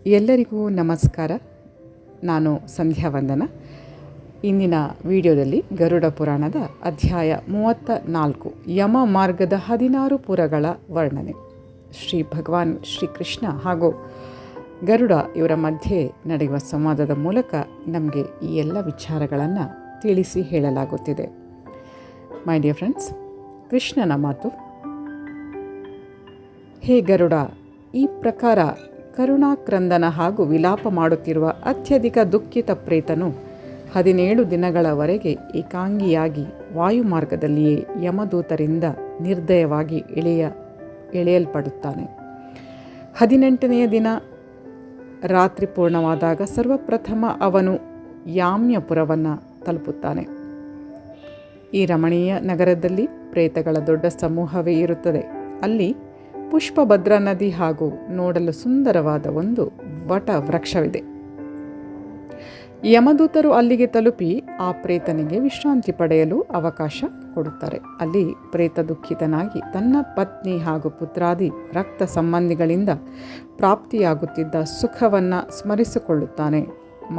ಎಲ್ಲರಿಗೂ ನಮಸ್ಕಾರ. ನಾನು ಸಂಧ್ಯಾ ವಂದನ. ಇಂದಿನ ವಿಡಿಯೋದಲ್ಲಿ ಗರುಡ ಪುರಾಣದ ಅಧ್ಯಾಯ 34 ಯಮ ಮಾರ್ಗದ 16 ಪುರಗಳ ವರ್ಣನೆ. ಶ್ರೀ ಭಗವಾನ್ ಶ್ರೀಕೃಷ್ಣ ಹಾಗೂ ಗರುಡ ಇವರ ಮಧ್ಯೆ ನಡೆಯುವ ಸಂವಾದದ ಮೂಲಕ ನಮಗೆ ಈ ಎಲ್ಲ ವಿಚಾರಗಳನ್ನು ತಿಳಿಸಿ ಹೇಳಲಾಗುತ್ತಿದೆ. ಮೈ ಡಿಯರ್ ಫ್ರೆಂಡ್ಸ್, ಕೃಷ್ಣನ ಮಾತು: ಹೇ ಗರುಡ, ಈ ಪ್ರಕಾರ ಕರುಣಾಕ್ರಂದನ ಹಾಗೂ ವಿಲಾಪ ಮಾಡುತ್ತಿರುವ ಅತ್ಯಧಿಕ ದುಃಖಿತ ಪ್ರೇತನು 17 ದಿನಗಳವರೆಗೆ ಏಕಾಂಗಿಯಾಗಿ ವಾಯುಮಾರ್ಗದಲ್ಲಿಯೇ ಯಮದೂತರಿಂದ ನಿರ್ದಯವಾಗಿ ಎಳೆಯಲ್ಪಡುತ್ತಾನೆ. 18ನೆಯ ದಿನ ರಾತ್ರಿ ಪೂರ್ಣವಾದಾಗ ಸರ್ವಪ್ರಥಮ ಅವನು ಯಾಮ್ಯಪುರವನ್ನು ತಲುಪುತ್ತಾನೆ. ಈ ರಮಣೀಯ ನಗರದಲ್ಲಿ ಪ್ರೇತಗಳ ದೊಡ್ಡ ಸಮೂಹವೇ ಇರುತ್ತದೆ. ಅಲ್ಲಿ ಪುಷ್ಪಭದ್ರಾ ನದಿ ಹಾಗೂ ನೋಡಲು ಸುಂದರವಾದ ಒಂದು ವಟ ವೃಕ್ಷವಿದೆ. ಯಮದೂತರು ಅಲ್ಲಿಗೆ ತಲುಪಿ ಆ ಪ್ರೇತನಿಗೆ ವಿಶ್ರಾಂತಿ ಪಡೆಯಲು ಅವಕಾಶ ಕೊಡುತ್ತಾರೆ. ಅಲ್ಲಿ ಪ್ರೇತ ದುಃಖಿತನಾಗಿ ತನ್ನ ಪತ್ನಿ ಹಾಗೂ ಪುತ್ರಾದಿ ರಕ್ತ ಸಂಬಂಧಿಗಳಿಂದ ಪ್ರಾಪ್ತಿಯಾಗುತ್ತಿದ್ದ ಸುಖವನ್ನು ಸ್ಮರಿಸಿಕೊಳ್ಳುತ್ತಾನೆ.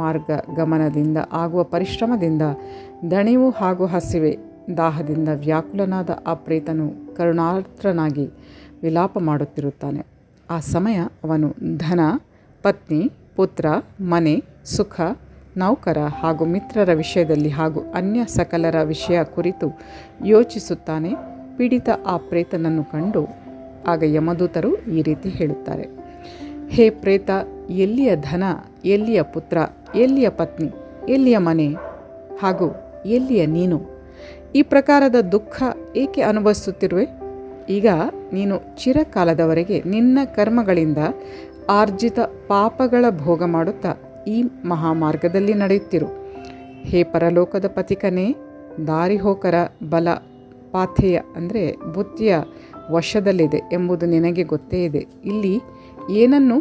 ಮಾರ್ಗ ಗಮನದಿಂದ ಆಗುವ ಪರಿಶ್ರಮದಿಂದ ದಣಿವು ಹಾಗೂ ಹಸಿವೆ ದಾಹದಿಂದ ವ್ಯಾಕುಲನಾದ ಆ ಪ್ರೇತನು ಕರುಣಾರ್ತ್ರನಾಗಿ ವಿಲಾಪ ಮಾಡುತ್ತಿರುತ್ತಾನೆ. ಆ ಸಮಯ ಅವನು ಧನ, ಪತ್ನಿ, ಪುತ್ರ, ಮನೆ, ಸುಖ, ನೌಕರ ಹಾಗೂ ಮಿತ್ರರ ವಿಷಯದಲ್ಲಿ ಹಾಗೂ ಅನ್ಯ ಸಕಲರ ವಿಷಯ ಕುರಿತು ಯೋಚಿಸುತ್ತಾನೆ. ಪೀಡಿತ ಆ ಪ್ರೇತನನ್ನು ಕಂಡು ಆಗ ಯಮದೂತರು ಈ ರೀತಿ ಹೇಳುತ್ತಾರೆ: ಹೇ ಪ್ರೇತ, ಎಲ್ಲಿಯ ಧನ, ಎಲ್ಲಿಯ ಪುತ್ರ, ಎಲ್ಲಿಯ ಪತ್ನಿ, ಎಲ್ಲಿಯ ಮನೆ ಹಾಗೂ ಎಲ್ಲಿಯ ನೀನು? ಈ ಪ್ರಕಾರದ ದುಃಖ ಏಕೆ ಅನುಭವಿಸುತ್ತಿರುವೆ? ಈಗ ನೀನು ಚಿರಕಾಲದವರೆಗೆ ನಿನ್ನ ಕರ್ಮಗಳಿಂದ ಆರ್ಜಿತ ಪಾಪಗಳ ಭೋಗ ಮಾಡುತ್ತಾ ಈ ಮಹಾಮಾರ್ಗದಲ್ಲಿ ನಡೆಯುತ್ತಿರು. ಹೇ ಪರಲೋಕದ ಪಥಿಕನೇ, ದಾರಿಹೋಕರ ಬಲ ಪಾಥೇಯ ಅಂದರೆ ಬುದ್ಧಿಯ ವಶದಲ್ಲಿದೆ ಎಂಬುದು ನಿನಗೆ ಗೊತ್ತೇ ಇದೆ. ಇಲ್ಲಿ ಏನನ್ನು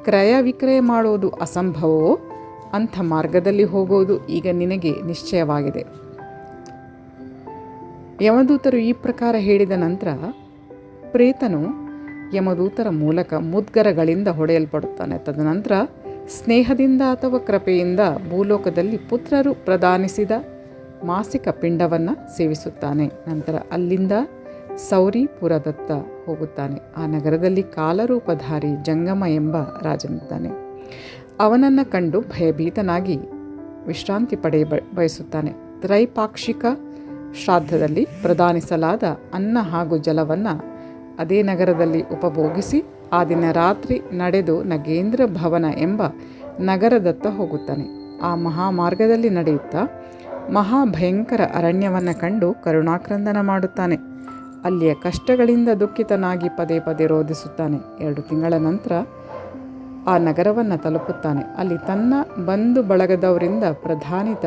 ಕ್ರಯ ವಿಕ್ರಯ ಮಾಡುವುದು ಅಸಂಭವವೋ ಅಂಥ ಮಾರ್ಗದಲ್ಲಿ ಹೋಗುವುದು ಈಗ ನಿನಗೆ ನಿಶ್ಚಯವಾಗಿದೆ. ಯಮದೂತರು ಈ ಪ್ರಕಾರ ಹೇಳಿದ ನಂತರ ಪ್ರೇತನು ಯಮದೂತರ ಮೂಲಕ ಮುದ್ಗರಗಳಿಂದ ಹೊಡೆಯಲ್ಪಡುತ್ತಾನೆ. ತದನಂತರ ಸ್ನೇಹದಿಂದ ಅಥವಾ ಕೃಪೆಯಿಂದ ಭೂಲೋಕದಲ್ಲಿ ಪುತ್ರರು ಪ್ರದಾನಿಸಿದ ಮಾಸಿಕ ಪಿಂಡವನ್ನು ಸೇವಿಸುತ್ತಾನೆ. ನಂತರ ಅಲ್ಲಿಂದ ಸೌರಿಪುರದತ್ತ ಹೋಗುತ್ತಾನೆ. ಆ ನಗರದಲ್ಲಿ ಕಾಲರೂಪಧಾರಿ ಜಂಗಮ ಎಂಬ ರಾಜನಿದ್ದಾನೆ. ಅವನನ್ನು ಕಂಡು ಭಯಭೀತನಾಗಿ ವಿಶ್ರಾಂತಿ ಬಯಸುತ್ತಾನೆ. ತ್ರೈಪಾಕ್ಷಿಕ ಶ್ರಾದ್ದದಲ್ಲಿ ಪ್ರದಾನಿಸಲಾದ ಅನ್ನ ಹಾಗೂ ಜಲವನ್ನು ಅದೇ ನಗರದಲ್ಲಿ ಉಪಭೋಗಿಸಿ ಆ ದಿನ ರಾತ್ರಿ ನಡೆದು ನಗೇಂದ್ರ ಭವನ ಎಂಬ ನಗರದತ್ತ ಹೋಗುತ್ತಾನೆ. ಆ ಮಹಾಮಾರ್ಗದಲ್ಲಿ ನಡೆಯುತ್ತಾ ಮಹಾಭಯಂಕರ ಅರಣ್ಯವನ್ನು ಕಂಡು ಕರುಣಾಕ್ರಂದನ ಮಾಡುತ್ತಾನೆ. ಅಲ್ಲಿಯ ಕಷ್ಟಗಳಿಂದ ದುಃಖಿತನಾಗಿ ಪದೇ ಪದೇ ರೋಧಿಸುತ್ತಾನೆ. 2 ತಿಂಗಳ ನಂತರ ಆ ನಗರವನ್ನು ತಲುಪುತ್ತಾನೆ. ಅಲ್ಲಿ ತನ್ನ ಬಂಧು ಬಳಗದವರಿಂದ ಪ್ರಧಾನಿತ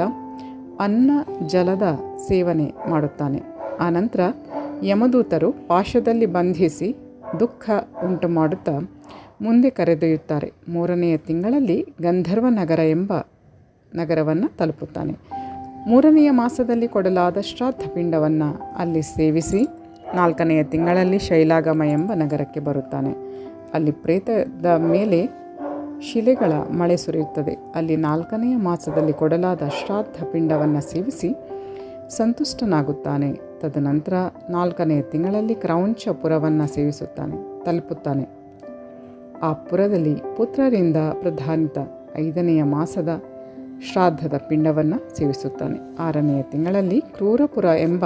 ಅನ್ನ ಜಲದ ಸೇವನೆ ಮಾಡುತ್ತಾನೆ. ಆನಂತರ ಯಮದೂತರು ಪಾಶದಲ್ಲಿ ಬಂಧಿಸಿ ದುಃಖ ಉಂಟು ಮಾಡುತ್ತಾ ಮುಂದೆ ಕರೆದೊಯ್ಯುತ್ತಾರೆ. 3ನೆಯ ತಿಂಗಳಲ್ಲಿ ಗಂಧರ್ವ ನಗರ ಎಂಬ ನಗರವನ್ನು ತಲುಪುತ್ತಾನೆ. 3ನೆಯ ಮಾಸದಲ್ಲಿ ಕೊಡಲಾದ ಶ್ರಾದ್ದ ಪಿಂಡವನ್ನು ಅಲ್ಲಿ ಸೇವಿಸಿ 4ನೆಯ ತಿಂಗಳಲ್ಲಿ ಶೈಲಾಗಮ ಎಂಬ ನಗರಕ್ಕೆ ಬರುತ್ತಾನೆ. ಅಲ್ಲಿ ಪ್ರೇತದ ಮೇಲೆ ಶಿಲೆಗಳ ಮಳೆ ಸುರಿಯುತ್ತದೆ. ಅಲ್ಲಿ 4ನೆಯ ಮಾಸದಲ್ಲಿ ಕೊಡಲಾದ ಶ್ರಾದ್ದ ಪಿಂಡವನ್ನು ಸೇವಿಸಿ ಸಂತುಷ್ಟನಾಗುತ್ತಾನೆ. ತದನಂತರ 4ನೆಯ ತಿಂಗಳಲ್ಲಿ ಕ್ರೌಂಚಪುರವನ್ನು ತಲುಪುತ್ತಾನೆ. ಆ ಪುರದಲ್ಲಿ ಪುತ್ರರಿಂದ ಪ್ರಧಾನಿತ 5ನೆಯ ಮಾಸದ ಶ್ರಾದ್ದದ ಪಿಂಡವನ್ನು ಸೇವಿಸುತ್ತಾನೆ. 6ನೆಯ ತಿಂಗಳಲ್ಲಿ ಕ್ರೂರಪುರ ಎಂಬ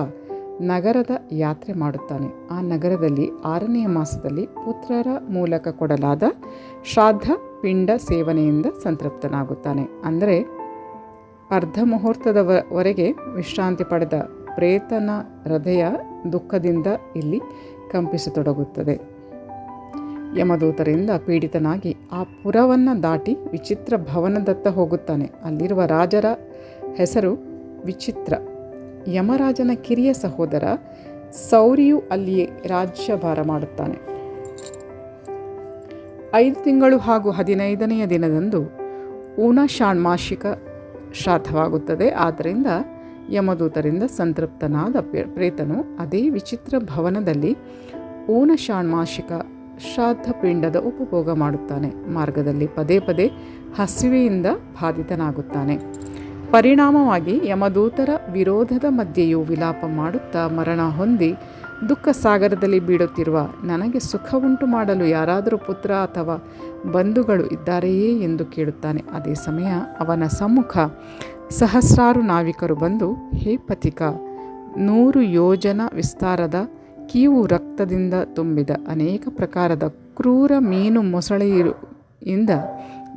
ನಗರದ ಯಾತ್ರೆ ಮಾಡುತ್ತಾನೆ. ಆ ನಗರದಲ್ಲಿ 6ನೆಯ ಮಾಸದಲ್ಲಿ ಪುತ್ರರ ಮೂಲಕ ಕೊಡಲಾದ ಶ್ರಾದ್ದ ಪಿಂಡ ಸೇವನೆಯಿಂದ ಸಂತೃಪ್ತನಾಗುತ್ತಾನೆ. ಅಂದರೆ ಅರ್ಧ ಮುಹೂರ್ತದವರೆಗೆ ವಿಶ್ರಾಂತಿ ಪಡೆದ ಪ್ರೇತನ ಹೃದಯ ದುಃಖದಿಂದ ಇಲ್ಲಿ ಕಂಪಿಸತೊಡಗುತ್ತದೆ. ಯಮದೂತರಿಂದ ಪೀಡಿತನಾಗಿ ಆ ಪುರವನ್ನು ದಾಟಿ ವಿಚಿತ್ರ ಭವನದತ್ತ ಹೋಗುತ್ತಾನೆ. ಅಲ್ಲಿರುವ ರಾಜರ ಹೆಸರು ವಿಚಿತ್ರ. ಯಮರಾಜನ ಕಿರಿಯ ಸಹೋದರ ಸೌರಿಯು ಅಲ್ಲಿಯೇ ರಾಜ್ಯಭಾರ ಮಾಡುತ್ತಾನೆ. 5 ತಿಂಗಳು ಹಾಗೂ 15ನೆಯ ದಿನದಂದು ಊನಷಾಣ್ಮಾಸಿಕ ಶ್ರಾದ್ದವಾಗುತ್ತದೆ. ಆದ್ದರಿಂದ ಯಮದೂತರಿಂದ ಸಂತೃಪ್ತನಾದ ಪ್ರೇತನು ಅದೇ ವಿಚಿತ್ರ ಭವನದಲ್ಲಿ ಊನಷಾಣ್ಮಾಸಿಕ ಶ್ರಾದ್ದ ಪಿಂಡದ ಉಪಭೋಗ ಮಾಡುತ್ತಾನೆ. ಮಾರ್ಗದಲ್ಲಿ ಪದೇ ಪದೇ ಹಸಿವೆಯಿಂದ ಬಾಧಿತನಾಗುತ್ತಾನೆ. ಪರಿಣಾಮವಾಗಿ ಯಮದೂತರ ವಿರೋಧದ ಮಧ್ಯೆಯೂ ವಿಲಾಪ ಮಾಡುತ್ತಾ ಮರಣ ಹೊಂದಿ ದುಃಖ ಸಾಗರದಲ್ಲಿ ಬೀಳುತ್ತಿರುವ ನನಗೆ ಸುಖ ಉಂಟು ಮಾಡಲು ಯಾರಾದರೂ ಪುತ್ರ ಅಥವಾ ಬಂಧುಗಳು ಇದ್ದಾರೆಯೇ ಎಂದು ಕೇಳುತ್ತಾನೆ. ಅದೇ ಸಮಯ ಅವನ ಸಮ್ಮುಖ ಸಹಸ್ರಾರು ನಾವಿಕರು ಬಂದು, ಹೇ ಪಥಿಕ, 100 ಯೋಜನ ವಿಸ್ತಾರದ ಕೀವು ರಕ್ತದಿಂದ ತುಂಬಿದ ಅನೇಕ ಪ್ರಕಾರದ ಕ್ರೂರ ಮೀನು ಮೊಸಳೆಯಿಂದ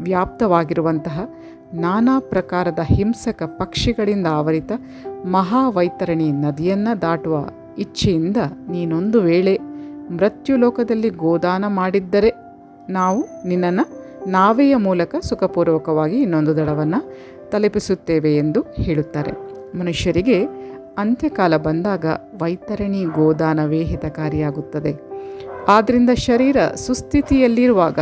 ವ್ಯಾಪ್ತವಾಗಿರುವಂತಹ ನಾನಾ ಪ್ರಕಾರದ ಹಿಂಸಕ ಪಕ್ಷಿಗಳಿಂದ ಆವರಿತ ಮಹಾವೈತರಣಿ ನದಿಯನ್ನು ದಾಟುವ ಇಚ್ಛೆಯಿಂದ ನೀನೊಂದು ವೇಳೆ ಮೃತ್ಯುಲೋಕದಲ್ಲಿ ಗೋದಾನ ಮಾಡಿದ್ದರೆ ನಾವು ನಿನ್ನನ್ನು ನಾವೆಯ ಮೂಲಕ ಸುಖಪೂರ್ವಕವಾಗಿ ಇನ್ನೊಂದು ದಡವನ್ನು ತಲುಪಿಸುತ್ತೇವೆ ಎಂದು ಹೇಳುತ್ತಾರೆ. ಮನುಷ್ಯರಿಗೆ ಅಂತ್ಯಕಾಲ ಬಂದಾಗ ವೈತರಣಿ ಗೋದಾನವೇ ಹಿತಕಾರಿಯಾಗುತ್ತದೆ. ಆದ್ದರಿಂದ ಶರೀರ ಸುಸ್ಥಿತಿಯಲ್ಲಿರುವಾಗ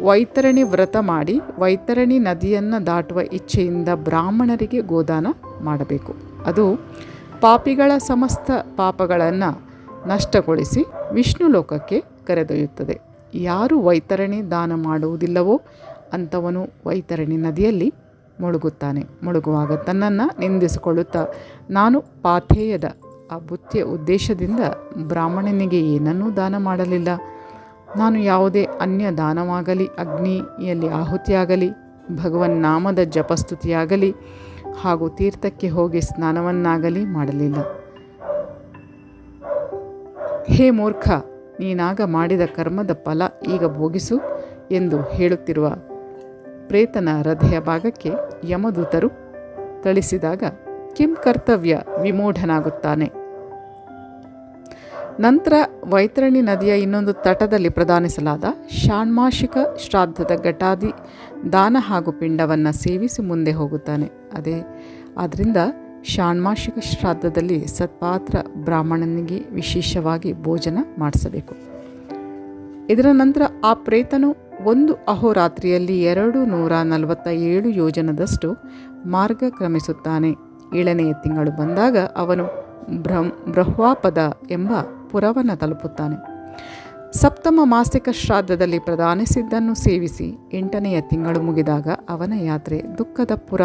ವೈತರಣಿ ವ್ರತ ಮಾಡಿ ವೈತರಣಿ ನದಿಯನ್ನು ದಾಟುವ ಇಚ್ಛೆಯಿಂದ ಬ್ರಾಹ್ಮಣರಿಗೆ ಗೋದಾನ ಮಾಡಬೇಕು. ಅದು ಪಾಪಿಗಳ ಸಮಸ್ತ ಪಾಪಗಳನ್ನು ನಷ್ಟಗೊಳಿಸಿ ವಿಷ್ಣು ಲೋಕಕ್ಕೆ ಕರೆದೊಯ್ಯುತ್ತದೆ. ಯಾರು ವೈತರಣಿ ದಾನ ಮಾಡುವುದಿಲ್ಲವೋ ಅಂಥವನು ವೈತರಣಿ ನದಿಯಲ್ಲಿ ಮುಳುಗುತ್ತಾನೆ. ಮುಳುಗುವಾಗ ತನ್ನನ್ನು ನಿಂದಿಸಿಕೊಳ್ಳುತ್ತಾ, ನಾನು ಪಾಥೇಯದ ಆ ಬುದ್ಧಿಯ ಉದ್ದೇಶದಿಂದ ಬ್ರಾಹ್ಮಣನಿಗೆ ಏನನ್ನೂ ದಾನ ಮಾಡಲಿಲ್ಲ, ನಾನು ಯಾವುದೇ ಅನ್ಯ ದಾನವಾಗಲಿ, ಅಗ್ನಿಯಲ್ಲಿ ಆಹುತಿಯಾಗಲಿ, ಭಗವನ್ ನಾಮದ ಜಪಸ್ತುತಿಯಾಗಲಿ ಹಾಗೂ ತೀರ್ಥಕ್ಕೆ ಹೋಗಿ ಸ್ನಾನವನ್ನಾಗಲಿ ಮಾಡಲಿಲ್ಲ. ಹೇ ಮೂರ್ಖ, ನೀನಾಗ ಮಾಡಿದ ಕರ್ಮದ ಫಲ ಈಗ ಭೋಗಿಸು ಎಂದು ಹೇಳುತ್ತಿರುವ ಪ್ರೇತನ ಹೃದಯ ಭಾಗಕ್ಕೆ ಯಮದೂತರು ಥಳಿಸಿದಾಗ ಕಿಂ ಕರ್ತವ್ಯ ವಿಮೂಢನಾಗುತ್ತಾನೆ. ನಂತರ ವೈತರಣಿ ನದಿಯ ಇನ್ನೊಂದು ತಟದಲ್ಲಿ ಪ್ರದಾನಿಸಲಾದ ಷಾಣ್ಮಾಸಿಕ ಶ್ರಾದ್ದದ ಘಟಾದಿ ದಾನ ಹಾಗೂ ಪಿಂಡವನ್ನು ಸೇವಿಸಿ ಮುಂದೆ ಹೋಗುತ್ತಾನೆ. ಆದ್ದರಿಂದ ಷಾಣ್ಮಾಸಿಕ ಶ್ರಾದ್ದದಲ್ಲಿ ಸತ್ಪಾತ್ರ ಬ್ರಾಹ್ಮಣನಿಗೆ ವಿಶೇಷವಾಗಿ ಭೋಜನ ಮಾಡಿಸಬೇಕು. ಇದರ ನಂತರ ಆ ಪ್ರೇತನು ಒಂದು ಅಹೋರಾತ್ರಿಯಲ್ಲಿ 247 ಯೋಜನದಷ್ಟು ಮಾರ್ಗ ಕ್ರಮಿಸುತ್ತಾನೆ. 7ನೆಯ ತಿಂಗಳು ಬಂದಾಗ ಅವನು ಬ್ರಹ್ವಾಪದ ಎಂಬ ಪುರವನ್ನು ತಲುಪುತ್ತಾನೆ. ಸಪ್ತಮ ಮಾಸಿಕ ಶ್ರಾದ್ದದಲ್ಲಿ ಪ್ರದಾನಿಸಿದ್ದನ್ನು ಸೇವಿಸಿ 8ನೆಯ ತಿಂಗಳು ಮುಗಿದಾಗ ಅವನ ಯಾತ್ರೆ ದುಃಖದ ಪುರ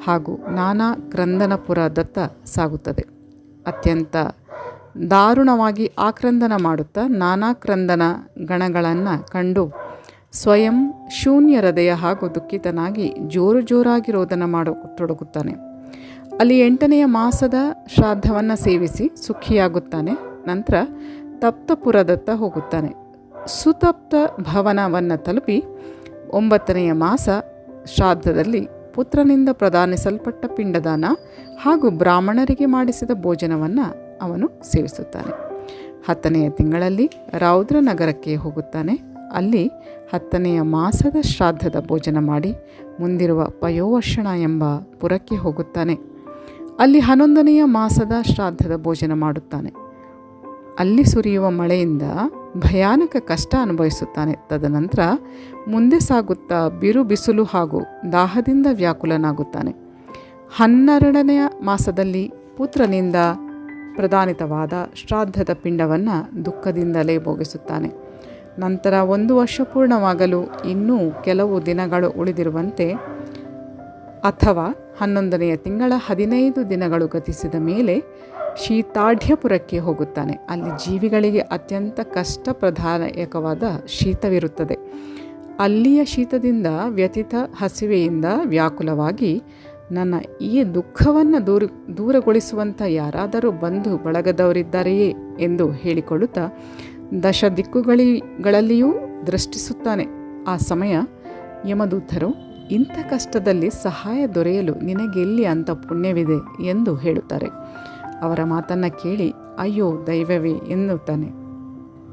ಹಾಗೂ ನಾನಾ ಕ್ರಂದನಪುರದತ್ತ ಸಾಗುತ್ತದೆ. ಅತ್ಯಂತ ದಾರುಣವಾಗಿ ಆಕ್ರಂದನ ಮಾಡುತ್ತಾ ನಾನಾ ಕ್ರಂದನ ಗಣಗಳನ್ನು ಕಂಡು ಸ್ವಯಂ ಶೂನ್ಯ ಹೃದಯ ಹಾಗೂ ದುಃಖಿತನಾಗಿ ಜೋರಾಗಿ ರೋದನ ಮಾಡತೊಡಗುತ್ತಾನೆ. ಅಲ್ಲಿ 8ನೆಯ ಮಾಸದ ಶ್ರಾದ್ದವನ್ನು ಸೇವಿಸಿ ಸುಖಿಯಾಗುತ್ತಾನೆ. ನಂತರ ತಪ್ತಪುರದತ್ತ ಹೋಗುತ್ತಾನೆ. ಸುತಪ್ತ ಭವನವನ್ನು ತಲುಪಿ 9ನೆಯ ಮಾಸ ಶ್ರಾದ್ದದಲ್ಲಿ ಪುತ್ರನಿಂದ ಪ್ರದಾನಿಸಲ್ಪಟ್ಟ ಪಿಂಡದಾನ ಹಾಗೂ ಬ್ರಾಹ್ಮಣರಿಗೆ ಮಾಡಿಸಿದ ಭೋಜನವನ್ನು ಅವನು ಸೇವಿಸುತ್ತಾನೆ. 10ನೆಯ ತಿಂಗಳಲ್ಲಿ ರೌದ್ರ ನಗರಕ್ಕೆ ಹೋಗುತ್ತಾನೆ. ಅಲ್ಲಿ 10ನೆಯ ಮಾಸದ ಶ್ರಾದ್ದದ ಭೋಜನ ಮಾಡಿ ಮುಂದಿರುವ ಪಯೋವರ್ಷಣ ಎಂಬ ಪುರಕ್ಕೆ ಹೋಗುತ್ತಾನೆ. ಅಲ್ಲಿ 11ನೆಯ ಮಾಸದ ಶ್ರಾದ್ದದ ಭೋಜನ ಮಾಡುತ್ತಾನೆ. ಅಲ್ಲಿ ಸುರಿಯುವ ಮಳೆಯಿಂದ ಭಯಾನಕ ಕಷ್ಟ ಅನುಭವಿಸುತ್ತಾನೆ. ತದನಂತರ ಮುಂದೆ ಸಾಗುತ್ತಾ ಬಿರು ಬಿಸಿಲು ಹಾಗೂ ದಾಹದಿಂದ ವ್ಯಾಕುಲನಾಗುತ್ತಾನೆ. 12ನೆಯ ಮಾಸದಲ್ಲಿ ಪುತ್ರನಿಂದ ಪ್ರದಾನಿತವಾದ ಶ್ರಾದ್ದದ ಪಿಂಡವನ್ನು ದುಃಖದಿಂದಲೇ ಭೋಗಿಸುತ್ತಾನೆ. ನಂತರ 1 ವರ್ಷ ಪೂರ್ಣವಾಗಲು ಇನ್ನೂ ಕೆಲವು ದಿನಗಳು ಉಳಿದಿರುವಂತೆ ಅಥವಾ 11ನೆಯ ತಿಂಗಳ 15 ದಿನಗಳು ಗತಿಸಿದ ಮೇಲೆ ಶೀತಾಢ್ಯಪುರಕ್ಕೆ ಹೋಗುತ್ತಾನೆ. ಅಲ್ಲಿ ಜೀವಿಗಳಿಗೆ ಅತ್ಯಂತ ಕಷ್ಟಪ್ರದಾಯಕವಾದ ಶೀತವಿರುತ್ತದೆ. ಅಲ್ಲಿಯ ಶೀತದಿಂದ ವ್ಯಥಿತ ಹಸಿವೆಯಿಂದ ವ್ಯಾಕುಲವಾಗಿ ನನ್ನ ಈ ದುಃಖವನ್ನು ದೂರಗೊಳಿಸುವಂಥ ಯಾರಾದರೂ ಬಂಧು ಬಳಗದವರಿದ್ದಾರೆಯೇ ಎಂದು ಹೇಳಿಕೊಳ್ಳುತ್ತಾ ದಶ ದಿಕ್ಕುಗಳಲ್ಲಿಯೂ ದೃಷ್ಟಿಸುತ್ತಾನೆ. ಆ ಸಮಯ ಯಮದೂತರು, ಇಂಥ ಕಷ್ಟದಲ್ಲಿ ಸಹಾಯ ದೊರೆಯಲು ನಿನಗೆಲ್ಲಿ ಅಂಥ ಪುಣ್ಯವಿದೆ ಎಂದು ಹೇಳುತ್ತಾರೆ. ಅವರ ಮಾತನ್ನು ಕೇಳಿ ಅಯ್ಯೋ ದೈವವೇ ಎನ್ನುತ್ತಾನೆ.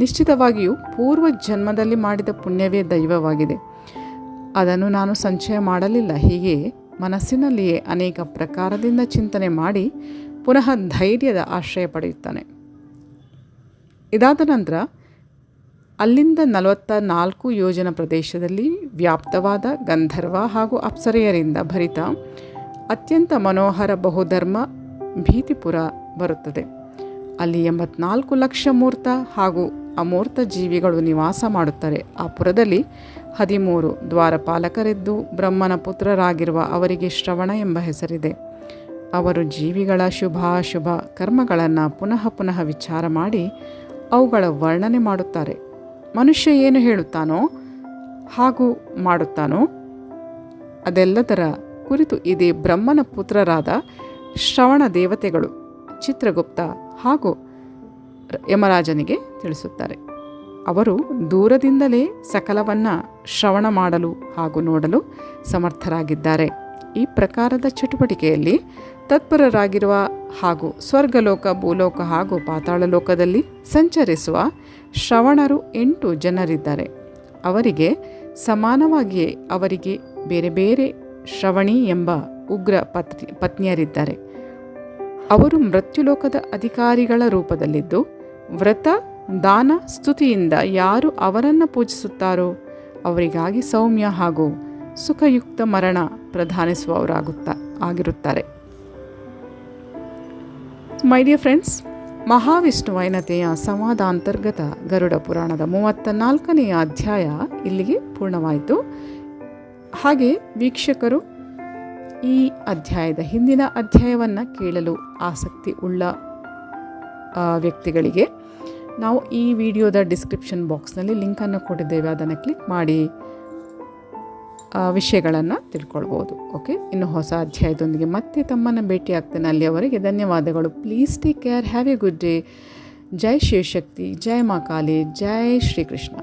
ನಿಶ್ಚಿತವಾಗಿಯೂ ಪೂರ್ವ ಜನ್ಮದಲ್ಲಿ ಮಾಡಿದ ಪುಣ್ಯವೇ ದೈವವಾಗಿದೆ, ಅದನ್ನು ನಾನು ಸಂಚಯ ಮಾಡಲಿಲ್ಲ. ಹೀಗೆ ಮನಸ್ಸಿನಲ್ಲಿಯೇ ಅನೇಕ ಪ್ರಕಾರದಿಂದ ಚಿಂತನೆ ಮಾಡಿ ಪುನಃ ಧೈರ್ಯದ ಆಶ್ರಯ ಪಡೆಯುತ್ತಾನೆ. ಇದಾದ ನಂತರ ಅಲ್ಲಿಂದ 44 ಯೋಜನ ಪ್ರದೇಶದಲ್ಲಿ ವ್ಯಾಪ್ತವಾದ ಗಂಧರ್ವ ಹಾಗೂ ಅಪ್ಸರೆಯರಿಂದ ಭರಿತ ಅತ್ಯಂತ ಮನೋಹರ ಬಹುಧರ್ಮ ಭೀತಿಪುರ ಬರುತ್ತದೆ. ಅಲ್ಲಿ 84 ಲಕ್ಷ ಮೂರ್ತ ಹಾಗೂ ಅಮೂರ್ತ ಜೀವಿಗಳು ನಿವಾಸ ಮಾಡುತ್ತಾರೆ. ಆ ಪುರದಲ್ಲಿ 13 ದ್ವಾರಪಾಲಕರಿದ್ದು ಬ್ರಹ್ಮನ ಪುತ್ರರಾಗಿರುವ ಅವರಿಗೆ ಶ್ರವಣ ಎಂಬ ಹೆಸರಿದೆ. ಅವರು ಜೀವಿಗಳ ಶುಭಾಶುಭ ಕರ್ಮಗಳನ್ನು ಪುನಃ ಪುನಃ ವಿಚಾರ ಮಾಡಿ ಅವುಗಳ ವರ್ಣನೆ ಮಾಡುತ್ತಾರೆ. ಮನುಷ್ಯ ಏನು ಹೇಳುತ್ತಾನೋ ಹಾಗೂ ಮಾಡುತ್ತಾನೋ ಅದೆಲ್ಲದರ ಕುರಿತು ಇದೇ ಬ್ರಹ್ಮನ ಪುತ್ರರಾದ ಶ್ರವಣ ದೇವತೆಗಳು ಚಿತ್ರಗುಪ್ತ ಹಾಗೂ ಯಮರಾಜನಿಗೆ ತಿಳಿಸುತ್ತಾರೆ. ಅವರು ದೂರದಿಂದಲೇ ಸಕಲವನ್ನು ಶ್ರವಣ ಮಾಡಲು ಹಾಗೂ ನೋಡಲು ಸಮರ್ಥರಾಗಿದ್ದಾರೆ. ಈ ಪ್ರಕಾರದ ಚಟುವಟಿಕೆಯಲ್ಲಿ ತತ್ಪರರಾಗಿರುವ ಹಾಗೂ ಸ್ವರ್ಗಲೋಕ, ಭೂಲೋಕ ಹಾಗೂ ಪಾತಾಳ ಲೋಕದಲ್ಲಿ ಸಂಚರಿಸುವ ಶ್ರವಣರು 8 ಜನರಿದ್ದಾರೆ. ಅವರಿಗೆ ಸಮಾನವಾಗಿಯೇ ಅವರಿಗೆ ಬೇರೆ ಬೇರೆ ಶ್ರವಣಿ ಎಂಬ ಉಗ್ರ ಪತ್ನಿಯರಿದ್ದಾರೆ. ಅವರು ಮೃತ್ಯುಲೋಕದ ಅಧಿಕಾರಿಗಳ ರೂಪದಲ್ಲಿದ್ದು ವ್ರತ ದಾನ ಸ್ತುತಿಯಿಂದ ಯಾರು ಅವರನ್ನು ಪೂಜಿಸುತ್ತಾರೋ ಅವರಿಗಾಗಿ ಸೌಮ್ಯ ಹಾಗೂ ಸುಖಯುಕ್ತ ಮರಣ ಆಗಿರುತ್ತಾರೆ. ಮೈ ಡಿಯರ್ ಫ್ರೆಂಡ್ಸ್, ಮಹಾವಿಷ್ಣು ವೈನತೆಯ ಸಂವಾದಾಂತರ್ಗತ ಗರುಡ ಪುರಾಣದ 34ನೇ ಅಧ್ಯಾಯ ಇಲ್ಲಿಗೆ ಪೂರ್ಣವಾಯಿತು. ಹಾಗೆ ವೀಕ್ಷಕರು ಈ ಅಧ್ಯಾಯದ ಹಿಂದಿನ ಅಧ್ಯಾಯವನ್ನು ಕೇಳಲು ಆಸಕ್ತಿ ಉಳ್ಳ ವ್ಯಕ್ತಿಗಳಿಗೆ ನಾವು ಈ ವಿಡಿಯೋದ ಡಿಸ್ಕ್ರಿಪ್ಷನ್ ಬಾಕ್ಸ್ನಲ್ಲಿ ಲಿಂಕನ್ನು ಕೊಟ್ಟಿದ್ದೇವೆ. ಅದನ್ನು ಕ್ಲಿಕ್ ಮಾಡಿ ವಿಷಯಗಳನ್ನು ತಿಳ್ಕೊಳ್ಬೋದು. ಓಕೆ, ಇನ್ನು ಹೊಸ ಅಧ್ಯಾಯದೊಂದಿಗೆ ಮತ್ತೆ ತಮ್ಮನ್ನು ಭೇಟಿ ಆಗ್ತೇನೆ. ಅಲ್ಲಿಯವರೆಗೆ ಧನ್ಯವಾದಗಳು. Please take care. Have a good day. ಜೈ ಶಿವಶಕ್ತಿ, ಜೈ ಮಾ ಕಾಳಿ, ಜೈ ಶ್ರೀಕೃಷ್ಣ.